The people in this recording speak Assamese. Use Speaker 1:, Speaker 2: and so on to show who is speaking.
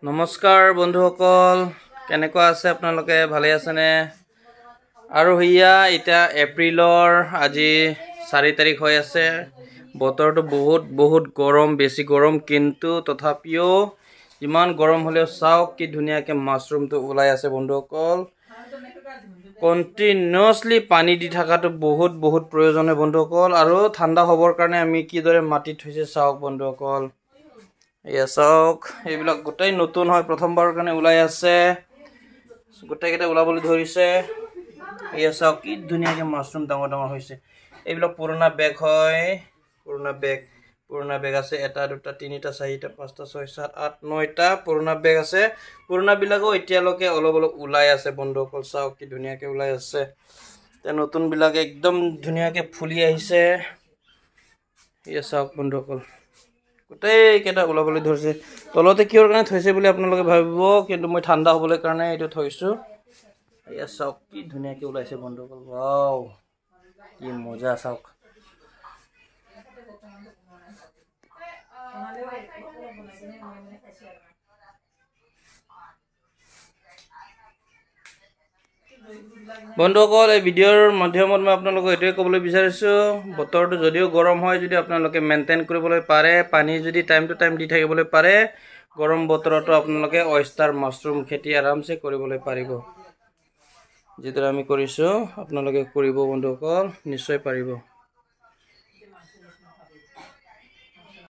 Speaker 1: নমস্কাৰ বন্ধুসকল, কেনেকুৱা আছে আপোনালোকে? ভালে আছেনে? আৰু হিয়া এতিয়া এপ্ৰিলৰ আজি 4 তাৰিখ হৈ আছে। বতৰটো বহুত গৰম, বেছি গৰম, কিন্তু তথাপিও ইমান গৰম হ'লেও চাওক কি ধুনীয়াকৈ মাছৰুমটো ওলাই আছে বন্ধুসকল। কণ্টিনিউয়াছলি পানী দি থকাটো বহুত প্ৰয়োজন হয় বন্ধুসকল। আৰু ঠাণ্ডা হ'বৰ কাৰণে আমি কিদৰে মাটি থৈছে চাওক বন্ধুসকল। এয়া চাওক, এইবিলাক গোটেই নতুন হয়, প্ৰথমবাৰৰ কাৰণে ওলাই আছে, গোটেইকেইটা ওলাবলৈ ধৰিছে। এয়া চাওক কি ধুনীয়াকৈ মাছৰুম ডাঙৰ হৈছে। এইবিলাক পুৰণা বেগ হয়, পুৰণা বেগ আছে। 1 2 3 4 5 6 7 8 9টা পুৰণা বেগ আছে। পুৰণাবিলাকো এতিয়ালৈকে অলপ ওলাই আছে বন্ধুসকল। চাওক কি ধুনীয়াকৈ ওলাই আছে। নতুনবিলাক একদম ধুনীয়াকৈ ফুলি আহিছে। এয়া চাওক বন্ধুসকল, গোটেইকেইটা ওলাবলৈ ধৰিছে। তলতে কিহৰ কাৰণে থৈছে বুলি আপোনালোকে ভাবিব, কিন্তু মই ঠাণ্ডা হ'বলৈ কাৰণে এইটো থৈছোঁ। এয়া চাওক কি ধুনীয়াকৈ ওলাইছে বন্ধুসকল। ৱাও, কি মজা চাওক। বন্ধুসকল, এই ভিডিঅ'ৰ মাধ্যমত মই আপোনালোকক এইটোৱে ক'বলৈ বিচাৰিছোঁ, বতৰটো যদিও গৰম হয়, যদি আপোনালোকে মেইনটেইন কৰিবলৈ পাৰে, পানী যদি টাইম টু টাইম দি থাকিবলৈ পাৰে, গৰম বতৰতো আপোনালোকে অয়েষ্টাৰ মাছৰুম খেতি আৰামছে কৰিবলৈ পাৰিব। যিদৰে আমি কৰিছোঁ আপোনালোকে কৰিব বন্ধুসকল, নিশ্চয় পাৰিব।